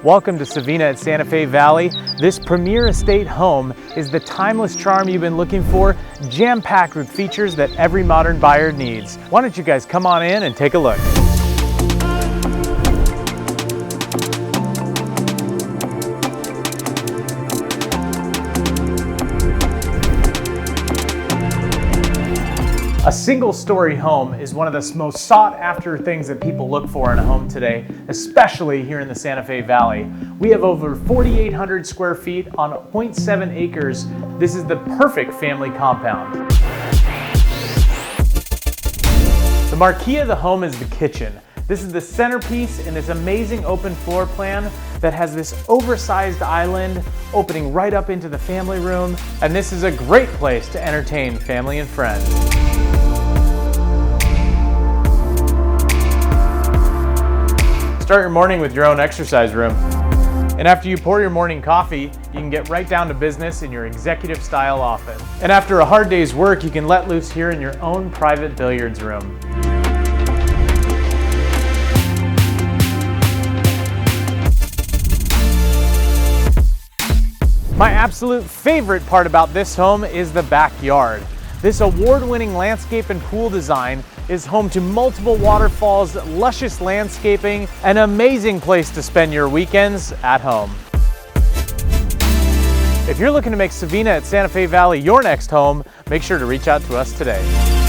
Welcome to Savenna at Santa Fe Valley. This premier estate home is the timeless charm you've been looking for, jam-packed with features that every modern buyer needs. Why don't you guys come on in and take a look. A single-story home is one of the most sought-after things that people look for in a home today, especially here in the Santa Fe Valley. We have over 4,800 square feet on 0.7 acres. This is the perfect family compound. The marquee of the home is the kitchen. This is the centerpiece in this amazing open floor plan that has this oversized island opening right up into the family room, and this is a great place to entertain family and friends. Start your morning with your own exercise room. And after you pour your morning coffee, you can get right down to business in your executive style office. And after a hard day's work, you can let loose here in your own private billiards room. My absolute favorite part about this home is the backyard. This award-winning landscape and pool design is home to multiple waterfalls, luscious landscaping, an amazing place to spend your weekends at home. If you're looking to make Savenna at Santa Fe Valley your next home, make sure to reach out to us today.